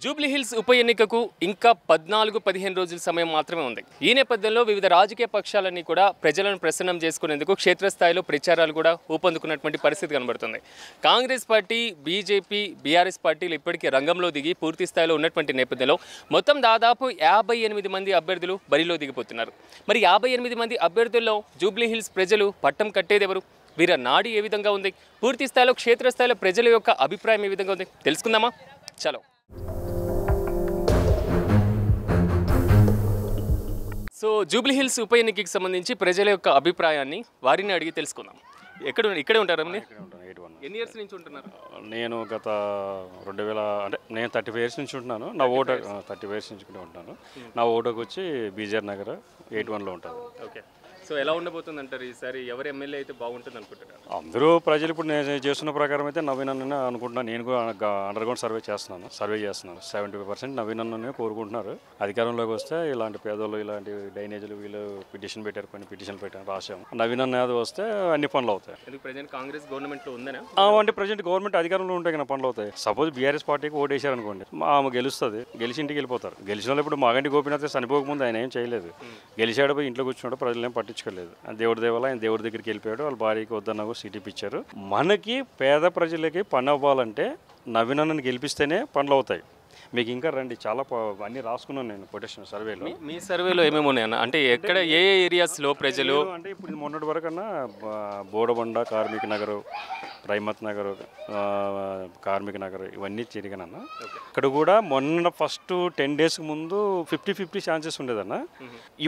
జూబ్లీహిల్స్ ఉప ఎన్నికకు ఇంకా 14-15 రోజుల సమయం మాత్రమే ఉంది. ఈ నేపథ్యంలో వివిధ రాజకీయ పక్షాలన్నీ కూడా ప్రజలను ప్రసన్నం చేసుకునేందుకు క్షేత్రస్థాయిలో ప్రచారాలు కూడా ఊపందుకున్నటువంటి పరిస్థితి కనబడుతుంది. కాంగ్రెస్ పార్టీ, బీజేపీ, బీఆర్ఎస్ పార్టీలు ఇప్పటికీ రంగంలో దిగి పూర్తి స్థాయిలో ఉన్నటువంటి నేపథ్యంలో మొత్తం దాదాపు 58 మంది అభ్యర్థులు బరిలో దిగిపోతున్నారు. మరి 58 మంది అభ్యర్థుల్లో జూబ్లీహిల్స్ ప్రజలు పట్టం కట్టేదెవరు? వీర నాడి ఏ విధంగా ఉంది? పూర్తి స్థాయిలో క్షేత్రస్థాయిలో ప్రజల యొక్క అభిప్రాయం ఏ విధంగా ఉంది తెలుసుకుందామా? చలో. సో జూబ్లీహిల్స్ ఉప ఎన్నికకి సంబంధించి ప్రజల యొక్క అభిప్రాయాన్ని వారిని అడిగి తెలుసుకుందాం. ఇక్కడే ఉంటారా? ఎన్ని ఇయర్స్ నుంచి ఉంటున్నారు? నేను గత 2000 అంటే నేను 35 ఇయర్స్ నుంచి ఉంటున్నాను. నా ఓటు 35 ఇయర్స్ నుంచి కూడా ఉంటాను. నా ఓటుకు వచ్చి బీజేఆర్ నగర్ 81లో ఉంటాను. ఓకే. సో ఎలా ఉండబోతుంది అంటారు ఈసారి? ఎవరు ఎమ్మెల్యే అయితే బాగుంటుంది అనుకుంటున్నారు? అందరూ ప్రజలు ఇప్పుడు నేను చేస్తున్న ప్రకారం అయితే నవీన్ అన్ననే అనుకుంటున్నాను. నేను కూడా అండర్గ్రౌండ్ సర్వే చేస్తున్నాను. 75% నవీన్ అన్ననే కోరుకుంటున్నారు. అధికారంలోకి వస్తే ఇలాంటి పేదోళ్ళు, ఇలాంటి డైనేజీలు వీళ్ళు పిటిషన్ పెట్టారు, కొన్ని పిటిషన్లు పెట్టారు, రాశాము. నవీన్ అన్న యాదవ్ వస్తే అన్ని పనులు అవుతాయి. ప్రజెంట్ కాంగ్రెస్ గవర్నమెంట్లో ఉందనా? అంటే ప్రజెంట్ గవర్నమెంట్ అధికారంలో ఉంటే కదా పనులు అవుతాయి. సపోజ్ బీఆర్ఎస్ పార్టీకి ఓటు వేసారు అనుకోండి, ఆమె గెలుస్తుంది, గెలిచి ఇంటికి వెళ్ళిపోతారు. గెలిచిన వాళ్ళు ఇప్పుడు మాగంటి గోపీనాథ్ చనిపోకముందు ఆయన ఏం చేయలేదు. గెలిచాడు, పోయి ఇంట్లో కూర్చున్నాడు, ప్రజలు ఏం పట్టించుకోలేదు. దేవుడి దేవాల ఆయన దేవుడి దగ్గరికి వెళ్ళిపోయాడు. వాళ్ళ భార్యకి వద్దన్న సీట్ ఇప్పించారు. మనకి పేద ప్రజలకి పని అవ్వాలంటే నవీన్ అన్నని గెలిపిస్తేనే పనులు అవుతాయి. మీకు ఇంకా రండి, చాలా అన్ని రాసుకున్నాను నేను కొటేషన్ సర్వేలో. మీ సర్వేలో ఏమేమి ఉన్నాయన్న? అంటే ఎక్కడ ఏ ఏరియాస్లో ప్రజలు అంటే ఇప్పుడు మొన్నటి వరకు అన్నా బోడబండ, కార్మిక నగర్, రైమత్ నగర్, కార్మిక నగర్ ఇవన్నీ తిరిగానన్న. ఇక్కడ కూడా మొన్న ఫస్ట్ 10 డేస్కి ముందు 50-50 ఛాన్సెస్ ఉండేదన్న.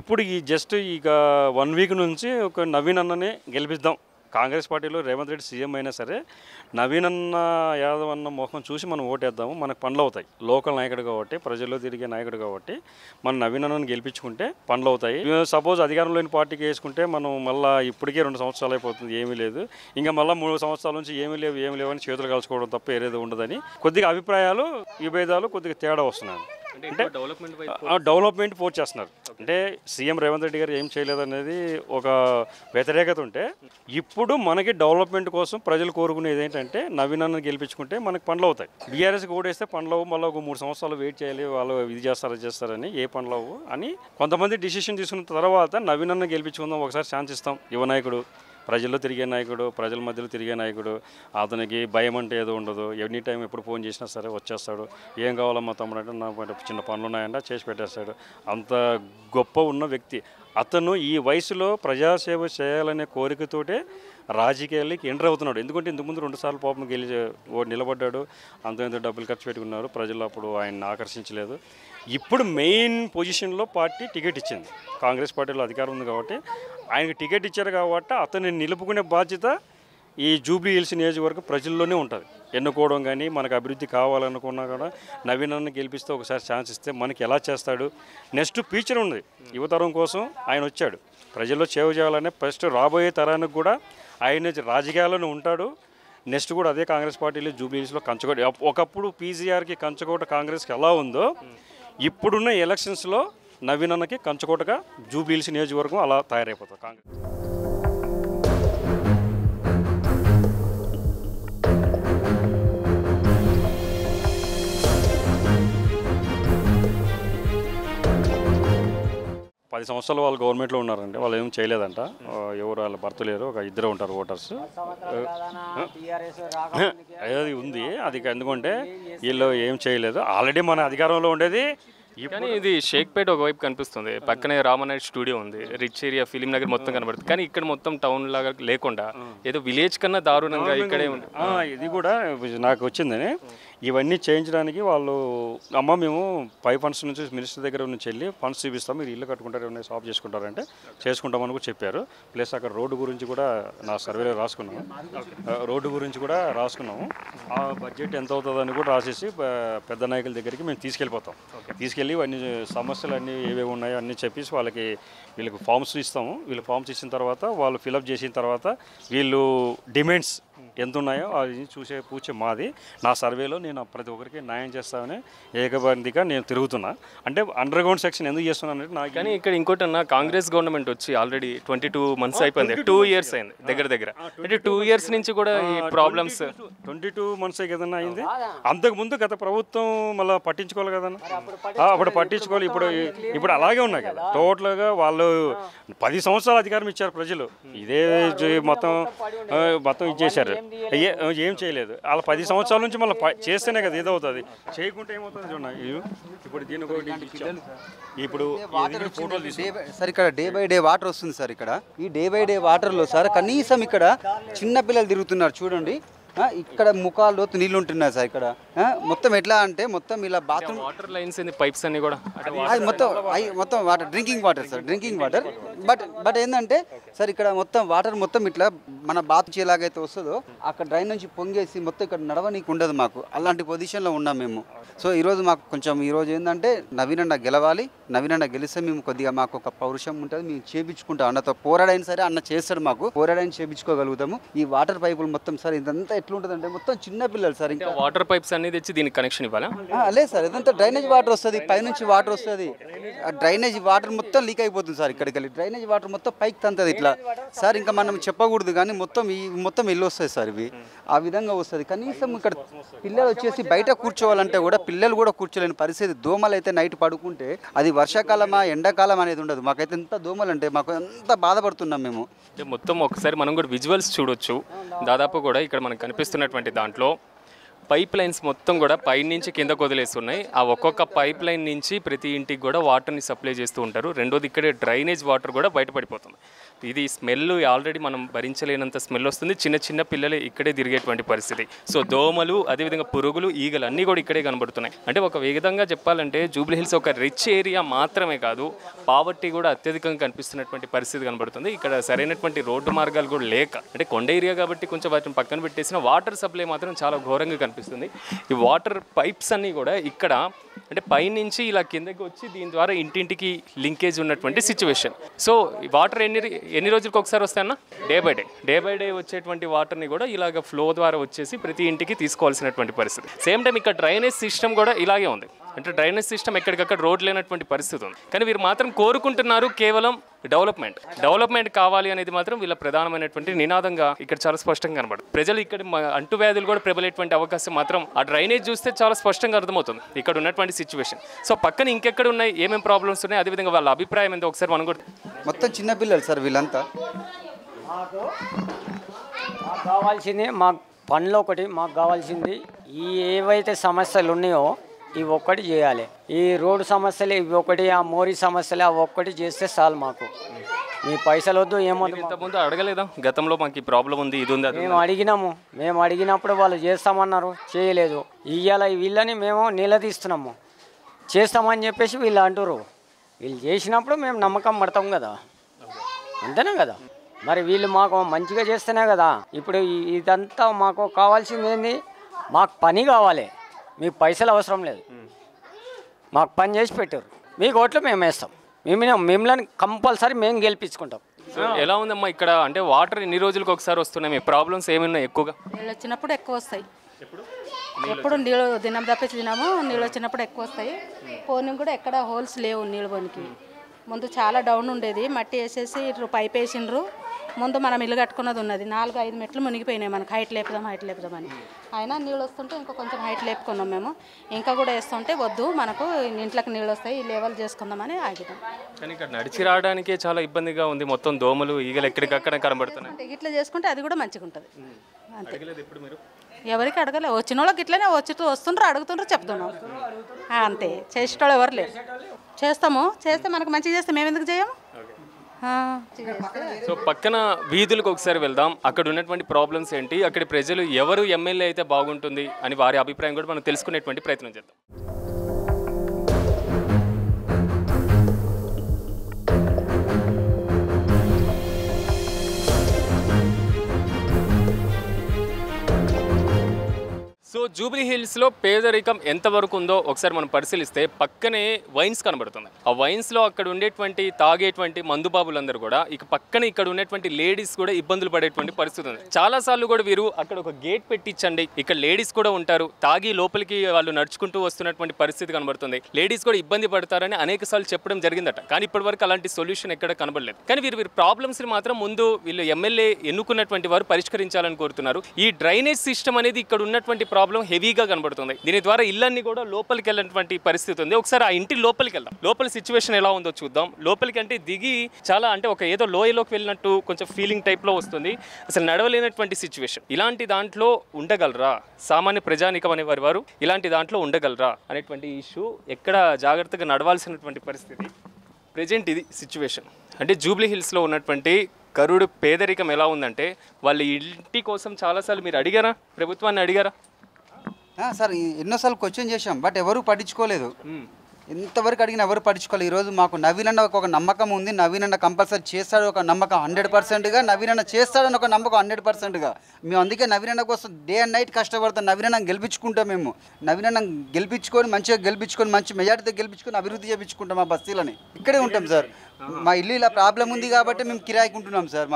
ఇప్పుడు ఈ జస్ట్ ఇక 1 వీక్ నుంచి ఒక నవీన్ అన్ననే గెలిపిద్దాం. కాంగ్రెస్ పార్టీలో రేవంత్ రెడ్డి సీఎం అయినా సరే నవీన్ అన్న యాదవ్ అన్న మొహం చూసి మనం ఓటేద్దాము, మనకు పనులు అవుతాయి. లోకల్ నాయకుడు కాబట్టి, ప్రజల్లో తిరిగే నాయకుడు కాబట్టి మనం నవీన్ అన్నను గెలిపించుకుంటే పనులు అవుతాయి. సపోజ్ అధికారంలోని పార్టీకి వేసుకుంటే మనం మళ్ళీ ఇప్పటికే 2 సంవత్సరాలు అయిపోతుంది, ఏమీ లేదు. ఇంకా మళ్ళీ 3 సంవత్సరాల నుంచి ఏమీ లేవు అని చేతులు కలుసుకోవడం తప్ప ఏదేదో ఉండదని కొద్దిగా అభిప్రాయాలు, విభేదాలు కొద్దిగా తేడా వస్తున్నాయి. అంటే డెవలప్మెంట్ పోస్ట్ చేస్తున్నారు. అంటే సీఎం రేవంత్ రెడ్డి గారు ఏం చేయలేదనేది ఒక వ్యతిరేకత ఉంటే, ఇప్పుడు మనకి డెవలప్మెంట్ కోసం ప్రజలు కోరుకునేది ఏంటంటే నవీన్ అన్న గెలిపించుకుంటే మనకి పనులు అవుతాయి. బీఆర్ఎస్కి ఓడేస్తే పనులు అవ్వు, మళ్ళీ ఒక 3 సంవత్సరాలు వెయిట్ చేయాలి, వాళ్ళు ఇది చేస్తారని ఏ పనులు అవ్వు అని కొంతమంది డిసిషన్ తీసుకున్న తర్వాత నవీన్ అన్న గెలిపించుకుందాం, ఒకసారి ఛాన్స్ ఇస్తాం. యువ నాయకుడు, ప్రజల్లో తిరిగే నాయకుడు, ప్రజల మధ్యలో తిరిగే నాయకుడు, అతనికి భయం అంటే ఏదో ఉండదు. ఎనీ టైం ఎప్పుడు ఫోన్ చేసినా సరే వచ్చేస్తాడు. ఏం కావాలమ్మా తమ్ముడు అంటే నా చిన్న పనులు ఉన్నాయంటే చేసి పెట్టేస్తాడు. అంత గొప్ప ఉన్న వ్యక్తి అతను. ఈ వయసులో ప్రజాసేవ చేయాలనే కోరికతోటే రాజకీయాలకి ఎంటర్ అవుతున్నాడు. ఎందుకంటే ఇంతకుముందు 2 సార్లు పాపం నిలబడ్డాడు, అంత డబ్బులు ఖర్చు పెట్టుకున్నారు. ప్రజలు అప్పుడు ఆయన్ని ఆకర్షించలేదు. ఇప్పుడు మెయిన్ పొజిషన్లో పార్టీ టికెట్ ఇచ్చింది. కాంగ్రెస్ పార్టీలో అధికారం ఉంది కాబట్టి ఆయనకి టికెట్ ఇచ్చారు కాబట్టి అతన్ని నిలుపుకునే బాధ్యత ఈ జూబ్లీహిల్స్ నియోజకవర్గం ప్రజల్లోనే ఉంటుంది. ఎన్నుకోవడం కానీ, మనకు అభివృద్ధి కావాలనుకున్నా కూడా నవీన్ అన్న గెలిపిస్తే ఒకసారి ఛాన్స్ ఇస్తే మనకి ఎలా చేస్తాడు, నెక్స్ట్ ఫ్యూచర్ ఉంది. యువతరం కోసం ఆయన వచ్చాడు, ప్రజల్లో సేవ చేయాలనే ఫస్ట్ రాబోయే తరానికి కూడా ఆయన రాజకీయాల్లోనే ఉంటాడు. నెక్స్ట్ కూడా అదే కాంగ్రెస్ పార్టీలో జూబ్లీహిల్స్లో కంచకోట, ఒకప్పుడు పీజీఆర్కి కంచకోట కాంగ్రెస్కి ఎలా ఉందో ఇప్పుడున్న ఎలక్షన్స్లో నవీన్ అన్నకి కంచకోటగా జూబ్లీహిల్స్ నియోజకవర్గం అలా తయారైపోతుంది. కాంగ్రెస్ 10 సంవత్సరాలు వాళ్ళు గవర్నమెంట్లో ఉన్నారండి. వాళ్ళు ఏం చేయలేదంట. ఎవరు వాళ్ళ భర్త లేరు, ఒక 2 ఉంటారు ఓటర్స్. అది ఉంది. అది ఎందుకంటే వీళ్ళు ఏం చేయలేదు. ఆల్రెడీ మన అధికారంలో ఉండేది. కానీ ఇది షేక్పేట ఒకవైపు కనిపిస్తుంది, పక్కనే రామనాయుడు స్టూడియో ఉంది, రిచ్ ఏరియా, ఫిలిం నగర్ మొత్తం కనబడుతుంది. కానీ ఇక్కడ మొత్తం టౌన్ లాగా లేకుండా ఏదో విలేజ్ కన్నా దారుణంగా ఇక్కడే ఉంది. ఇది కూడా నాకు వచ్చిందని ఇవన్నీ చేయించడానికి వాళ్ళు అమ్మ మేము 5 ఫండ్స్ నుంచి మినిస్టర్ దగ్గర నుంచి వెళ్ళి ఫండ్స్ చూపిస్తాం, మీరు ఇల్లు కట్టుకుంటారు, ఏమైనా షాప్ చేసుకుంటారంటే చేసుకుంటామని కూడా చెప్పారు. ప్లస్ అక్కడ రోడ్డు గురించి కూడా నా సర్వేలో రాసుకున్నాము. రోడ్డు గురించి కూడా రాసుకున్నాము. ఆ బడ్జెట్ ఎంత అవుతుందని కూడా రాసేసి పెద్ద నాయకుల దగ్గరికి మేము తీసుకెళ్ళిపోతాం. తీసుకెళ్ళి అన్ని సమస్యలు అన్నీ ఏవేవి ఉన్నాయో అన్నీ చెప్పేసి వీళ్ళకి ఫామ్స్ ఇస్తాము. వీళ్ళు ఫామ్స్ ఇచ్చిన తర్వాత వాళ్ళు ఫిలప్ చేసిన తర్వాత వీళ్ళు డిమాండ్స్ ఎంత ఉన్నాయో అది పూచే మాది. నా సర్వేలో నేను నేను ప్రతి ఒక్కరికి న్యాయం చేస్తామని ఏకబందిగా నేను తిరుగుతున్నా. అంటే అండర్ గ్రౌండ్ సెక్షన్ ఎందుకు చేస్తున్నానంటే నాకు కానీ ఇక్కడ ఇంకోటి అన్న, కాంగ్రెస్ గవర్నమెంట్ వచ్చి ఆల్రెడీ 22 months అయిపోయింది, 2 years అయింది దగ్గర. అంటే 2 years నుంచి కూడా ఈ ప్రాబ్లమ్స్ 22 months కదన్నా అయింది. అంతకుముందు గత ప్రభుత్వం మళ్ళీ పట్టించుకోవాలి కదన్నా, అప్పుడు పట్టించుకోవాలి. ఇప్పుడు అలాగే ఉన్నాయి కదా. టోటల్గా వాళ్ళు 10 సంవత్సరాల అధికారం ఇచ్చారు ప్రజలు, ఇదే మొత్తం ఇచ్చేశారు, ఏం చేయలేదు. అలా 10 సంవత్సరాల నుంచి మళ్ళీ చేస్తేనే కదా ఏదవుతుంది, చేయకుంటే ఏమవుతుంది చూడండి. ఇప్పుడు దీనికి ఇప్పుడు ఫోటోలు సార్ ఇక్కడ డే బై డే వాటర్ వస్తుంది సార్. ఇక్కడ ఈ డే బై డే వాటర్లో సార్ కనీసం ఇక్కడ చిన్న పిల్లలు తిరుగుతున్నారు చూడండి. ఇక్కడ ముఖాలు లోతు నీళ్ళు ఉంటున్నాయి సార్. ఇక్కడ మొత్తం ఎట్లా అంటే మొత్తం ఇలా బాత్రూమ్ వాటర్ లైన్స్ పైప్స్ అన్ని కూడా అది మొత్తం water drinking water sir, drinking water. But ఏంటంటే సార్ ఇక్కడ మొత్తం వాటర్ మొత్తం ఇట్లా మన బాత్ ఎలాగైతే వస్తుందో అక్కడ డ్రైన్ నుంచి పొంగేసి మొత్తం ఇక్కడ నడవనీకి ఉండదు మాకు. అలాంటి పొజిషన్లో ఉన్నాం మేము. సో ఈరోజు మాకు కొంచెం ఈరోజు ఏంటంటే నవీన్ అన్న గెలవాలి. నవీన్ అన్న గెలిస్తే మేము కొద్దిగా మాకు ఒక పౌరుషం ఉంటుంది, మేము చేపించుకుంటాం. అన్నతో పోరాడైనా సరే అన్న చేస్తాడు, మాకు పోరాడైనా చేపించుకోగలుగుతాము. ఈ వాటర్ పైపులు మొత్తం సార్ ఇదంతా ఎట్లుంటుందంటే మొత్తం చిన్న పిల్లలు సార్. ఇంకా వాటర్ పైప్స్ అన్ని తెచ్చి దీనికి కనెక్షన్ ఇవ్వాలా? లేదు సార్, ఇదంతా డ్రైనేజ్ వాటర్ వస్తుంది, పైనుంచి వాటర్ వస్తుంది. ఆ డ్రైనేజ్ వాటర్ మొత్తం లీక్ అయిపోతుంది సార్. ఇక్కడికి వెళ్ళి డ్రైనేజ్ వాటర్ మొత్తం పైకి తంతది ఇట్లా సార్. ఇంకా మనం చెప్పకూడదు కానీ మొత్తం వెళ్ళి వస్తాయి సార్ ఇవి. ఆ విధంగా వస్తుంది. కనీసం ఇక్కడ పిల్లలు వచ్చేసి బయట కూర్చోవాలంటే కూడా పిల్లలు కూడా కూర్చోలేని పరిస్థితి. దోమలు అయితే నైట్ పడుకుంటే అది వర్షాకాలమా ఎండాకాలం అనేది ఉండదు. మాకైతే ఎంత దోమలు అంటే మాకు ఎంత బాధపడుతున్నాం మేము. మొత్తం ఒకసారి మనం కూడా విజువల్స్ చూడొచ్చు. దాదాపు కూడా ఇక్కడ మనకు కనిపిస్తున్నటువంటి దాంట్లో పైప్ లైన్స్ మొత్తం కూడా పైనుంచి కిందకు వదిలేస్తున్నాయి. ఆ ఒక్కొక్క పైప్ లైన్ నుంచి ప్రతి ఇంటికి కూడా వాటర్ని సప్లై చేస్తూ ఉంటారు. రెండోది ఇక్కడే డ్రైనేజ్ వాటర్ కూడా బయటపడిపోతుంది. ఇది స్మెల్ ఆల్రెడీ మనం భరించలేనంత స్మెల్ వస్తుంది. చిన్న పిల్లలే ఇక్కడే తిరిగేటువంటి పరిస్థితి. సో దోమలు, అదేవిధంగా పురుగులు, ఈగలు అన్నీ కూడా ఇక్కడే కనబడుతున్నాయి. అంటే ఒక విధంగా చెప్పాలంటే జూబ్లీ హిల్స్ ఒక రిచ్ ఏరియా మాత్రమే కాదు, పావర్టీ కూడా అత్యధికంగా కనిపిస్తున్నటువంటి పరిస్థితి కనబడుతుంది. ఇక్కడ సరైనటువంటి రోడ్డు మార్గాలు కూడా లేక, అంటే కొండ ఏరియా కాబట్టి కొంచెం వాటిని పక్కన పెట్టేసిన వాటర్ సప్లై మాత్రం చాలా ఘోరంగా కనిపిస్తుంది. ఈ వాటర్ పైప్స్ అన్నీ కూడా ఇక్కడ అంటే పైనుంచి ఇలా కిందకి వచ్చి దీని ద్వారా ఇంటింటికి లింకేజ్ ఉన్నటువంటి సిచ్యువేషన్. సో ఈ వాటర్ ఎన్ని రోజులకు ఒకసారి వస్తాయన్న? డే బై డే వచ్చేటువంటి వాటర్ని కూడా ఇలాగ ఫ్లో ద్వారా వచ్చేసి ప్రతి ఇంటికి తీసుకోవాల్సినటువంటి పరిస్థితి. సేమ్ టైం ఇక్కడ డ్రైనేజ్ సిస్టమ్ కూడా ఇలాగే ఉంది. అంటే డ్రైనేజ్ సిస్టమ్ ఎక్కడికక్కడ రోడ్ లేనటువంటి పరిస్థితి ఉంది. కానీ వీరు మాత్రం కోరుకుంటున్నారు కేవలం డెవలప్మెంట్ కావాలి అనేది మాత్రం వీళ్ళ ప్రధానమైనటువంటి నినాదంగా ఇక్కడ చాలా స్పష్టంగా కనబడుతుంది. ప్రజలు ఇక్కడ అంటువ్యాధులు కూడా ప్రబలేటువంటి అవకాశం మాత్రం ఆ డ్రైనేజ్ చూస్తే చాలా స్పష్టంగా అర్థమవుతుంది ఇక్కడ ఉన్నటువంటి సిచ్యువేషన్. సో పక్కన ఇంకెక్కడ ఉన్నాయి, ఏమేమి ప్రాబ్లమ్స్ ఉన్నాయి, అదేవిధంగా వాళ్ళ అభిప్రాయం ఏంటో ఒకసారి మనం కూడా. మొత్తం చిన్నపిల్లలు సార్ వీళ్ళంతా. మాకు కావాల్సింది మా పనిలో ఒకటి మాకు కావాల్సింది ఈ ఏవైతే సమస్యలు ఉన్నాయో ఇవి ఒక్కటి చేయాలి. ఈ రోడ్డు సమస్యలు ఇవి ఒకటి, ఆ మోరీ సమస్యలు అవి ఒక్కటి చేస్తే చాలు. మాకు మీ పైసలు వద్దు ఏమొద్దు. ఇంతకుముందు అడగలేదా గతంలో మాకు ఈ ప్రాబ్లం ఉంది, ఇది ఉంది? మేము అడిగినప్పుడు వాళ్ళు చేస్తామన్నారు, చేయలేదు. ఇవాళ వీళ్ళని మేము నిలదీస్తున్నాము, చేస్తామని చెప్పేసి వీళ్ళు అంటారు. వీళ్ళు చేసినప్పుడు మేము నమ్మకం పడతాం కదా, అంతేనా కదా. మరి వీళ్ళు మాకు మంచిగా చేస్తేనే కదా. ఇప్పుడు ఇదంతా మాకు కావాల్సింది ఏంది, మాకు పని కావాలి, మీకు పైసలు అవసరం లేదు. మాకు పని చేసి పెట్టారు, మీకు ఓట్లు మేము వేస్తాం, మిమ్మల్ని కంపల్సరీ మేము గెలిపించుకుంటాం. ఎలా ఉందమ్మా ఇక్కడ? అంటే వాటర్ ఎన్ని రోజులకు ఒకసారి వస్తున్నాయి? మీ ప్రాబ్లమ్స్ ఏమున్నాయి? ఎక్కువగా నీళ్ళు వచ్చినప్పుడు ఎక్కువ వస్తాయి. ఎప్పుడు నీళ్ళు దినం తప్పించి తినాము, నీళ్ళు వచ్చినప్పుడు ఎక్కువ వస్తాయి. పోనీ కూడా ఎక్కడ హోల్స్ లేవు నీళ్ళు పోనికి. ముందు చాలా డౌన్ ఉండేది, మట్టి వేసేసి పైప్ వేసిండ్రు. ముందు మనం ఇల్లు కట్టుకున్నది ఉన్నది, 4-5 మెట్లు మునిగిపోయినాయి. మనకు హైట్ లేపుదామని అయినా నీళ్ళు వస్తుంటే ఇంకా కొంచెం హైట్ లేపుకున్నాం మేము. ఇంకా కూడా వేస్తుంటే వద్దు, మనకు ఇంట్లోకి నీళ్ళు వస్తాయి, ఈ లెవెల్ చేసుకుందామని ఆగినాం. కానీ ఇక్కడ నడిచి రావడానికే చాలా ఇబ్బందిగా ఉంది. మొత్తం దోమలు, ఈగలు ఎక్కడికక్కడ కనబడుతున్నాయి. ఇట్లా చేసుకుంటే అది కూడా మంచిగా ఉంటుంది. అంతే, ఎవరికి అడగలే. వచ్చిన వాళ్ళకి ఇట్లనే వస్తుండ్రు, అడుగుతుండ్రు, చెప్తున్నాం అంతే. చేసేటోళ్ళు ఎవరు లేరు. చేస్తే మనకు మంచిగా చేస్తే మేము ఎందుకు చేయము? సో పక్కన వీధులకు ఒకసారి వెళ్దాం. అక్కడ ఉన్నటువంటి ప్రాబ్లమ్స్ ఏంటి, అక్కడి ప్రజలు ఎవరు ఎమ్మెల్యే అయితే బాగుంటుంది అని వారి అభిప్రాయం కూడా మనం తెలుసుకునేటువంటి ప్రయత్నం చేద్దాం. సో సో జూబ్లీ హిల్స్లో పేదరికం ఎంతవరకు ఉందో ఒకసారి మనం పరిశీలిస్తే పక్కనే వైన్స్ కనబడుతుంది. ఆ వైన్స్లో అక్కడ ఉండేటువంటి తాగేటువంటి మందుబాబులందరూ కూడా ఇక పక్కనే ఇక్కడ ఉన్నటువంటి లేడీస్ కూడా ఇబ్బందులు పడేటువంటి పరిస్థితి ఉంది. చాలాసార్లు కూడా వీరు అక్కడ ఒక గేట్ పెట్టించండి, ఇక్కడ లేడీస్ కూడా ఉంటారు, తాగి లోపలికి వాళ్ళు నడుచుకుంటూ వస్తున్నటువంటి పరిస్థితి కనబడుతుంది, లేడీస్ కూడా ఇబ్బంది పడతారని అనేక సార్లు చెప్పడం జరిగిందట. కానీ ఇప్పటివరకు అలాంటి సొల్యూషన్ ఎక్కడ కనబడలేదు. కానీ వీరి ప్రాబ్లమ్స్ని మాత్రం ముందు వీళ్ళు ఎమ్మెల్యే ఎన్నుకున్నటువంటి వారు పరిష్కరించాలని కోరుతున్నారు. ఈ డ్రైనేజ్ సిస్టమ్ అనేది ఇక్కడ ఉన్నటువంటి ప్రాబ్లం హెవీగా కనబడుతుంది. దీని ద్వారా ఇళ్ళన్నీ కూడా లోపలికి వెళ్ళినటువంటి పరిస్థితి ఉంది. ఒకసారి ఆ ఇంటి లోపలికి వెళ్దాం, లోపల సిచ్యువేషన్ ఎలా ఉందో చూద్దాం. లోపలికి అంటే దిగి చాలా అంటే ఒక ఏదో లోయలోకి వెళ్ళినట్టు కొంచెం ఫీలింగ్ టైప్లో వస్తుంది. అసలు నడవలేనటువంటి సిచ్యువేషన్. ఇలాంటి దాంట్లో ఉండగలరా సామాన్య ప్రజానికం అనే వారు ఇలాంటి దాంట్లో ఉండగలరా అనేటువంటి ఇష్యూ, ఎక్కడ జాగ్రత్తగా నడవాల్సినటువంటి పరిస్థితి. ప్రజెంట్ ఇది సిచ్యువేషన్. అంటే జూబ్లీ హిల్స్లో ఉన్నటువంటి కరుడు పేదరికం ఎలా ఉందంటే వాళ్ళ ఇంటి కోసం చాలాసార్లు మీరు అడిగారా, ప్రభుత్వాన్ని అడిగారా? సార్ ఎన్నోసార్లు క్వశ్చన్ చేశాం, బట్ ఎవరు పట్టించుకోలేదు. ఎంతవరకు అడిగినా ఎవరు పట్టించుకోలేదు. ఈరోజు మాకు నవీన్ అన్న ఒక నమ్మకం ఉంది. నవీన్ అన్న కంపల్సరీ చేస్తాడు, ఒక నమ్మకం 100%గా. నవీన్ అన్న చేస్తాడని ఒక నమ్మకం 100%గా. మేము అందుకే నవీన్ అన్న కోసం డే అండ్ నైట్ కష్టపడతాం. నవీన్ అన్న గెలిపించుకుంటాం. మేము నవీన్ అన్న గెలిపించుకొని మంచిగా గెలిపించుకొని మంచి మెజార్టీతో గెలిపించుకొని అభివృద్ధి చేయించుకుంటాం. మా బస్తీలని ఇక్కడే ఉంటాం సార్. మా ఇల్లు ఇలా ప్రాబ్లం ఉంది కాబట్టి మేము కిరాయికుంటున్నాం సార్.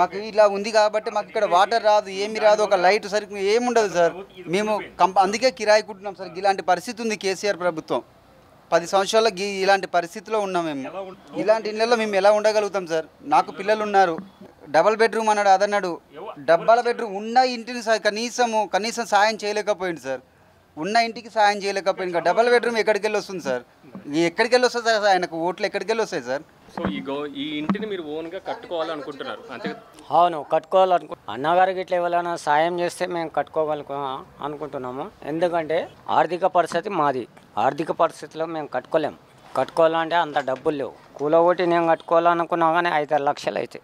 మాకు ఇలా ఉంది కాబట్టి మాకు ఇక్కడ వాటర్ రాదు, ఏమి రాదు, ఒక లైట్ సరిగ్గా ఏముండదు సార్. మేము అందుకే కిరాయికుంటున్నాం సార్. ఇలాంటి పరిస్థితి ఉంది కేసీఆర్ ప్రభుత్వం. 10 సంవత్సరాల ఇలాంటి పరిస్థితిలో ఉన్నాం మేము. ఇలాంటి ఇళ్ళల్లో మేము ఎలా ఉండగలుగుతాం సార్? నాకు పిల్లలు ఉన్నారు. డబల్ బెడ్రూమ్ అన్నాడు, అదన్నాడు. డబ్బాల బెడ్రూమ్ ఉన్న ఇంటిని కనీసం సాయం చేయలేకపోయింది సార్. ఉన్న ఇంటికి సాయం చేయలేకపోయింది. ఇంకా డబల్ బెడ్రూమ్ ఎక్కడికి వెళ్ళి వస్తుంది సార్? ఎక్కడికి వెళ్ళి వస్తుంది సార్? ఆయనకు ఓట్లు ఎక్కడికి వెళ్ళి వస్తాయి సార్? సో ఈ ఇంటిని మీరు ఓన్గా కట్టుకోవాలనుకుంటున్నారు అంతే? అవును, అన్నగారికి ఇట్లా ఎవరైనా సాయం చేస్తే మేము అనుకుంటున్నాము. ఎందుకంటే ఆర్థిక పరిస్థితి మాది. ఆర్థిక పరిస్థితిలో మేము కట్టుకోవాలంటే అంత డబ్బులు లేవు. కూలగొట్టి నేను కట్టుకోవాలనుకున్నా కానీ 5-6 లక్షలు అయితే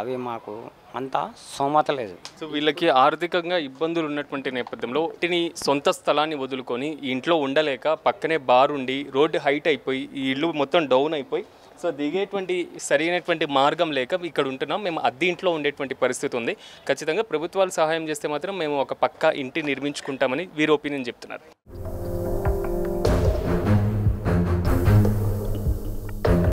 అవి మాకు అంత స్తోమత లేదు. సో వీళ్ళకి ఆర్థికంగా ఇబ్బందులు ఉన్నటువంటి నేపథ్యంలో ఇంటిని సొంత స్థలాన్ని వదులుకొని ఈ ఇంట్లో ఉండలేక పక్కనే బార్ ఉండి రోడ్డు హైట్ అయిపోయి ఈ ఇల్లు మొత్తం డౌన్ అయిపోయి సో దిగేటువంటి సరైనటువంటి మార్గం లేక ఇక్కడ ఉంటున్నాం. మేము అద్దె ఇంట్లో ఉండేటువంటి పరిస్థితి ఉంది. ఖచ్చితంగా ప్రభుత్వాలు సహాయం చేస్తే మాత్రం మేము ఒక పక్కా ఇంటి నిర్మించుకుంటామని వీరు ఒపీనియన్ చెప్తున్నారు.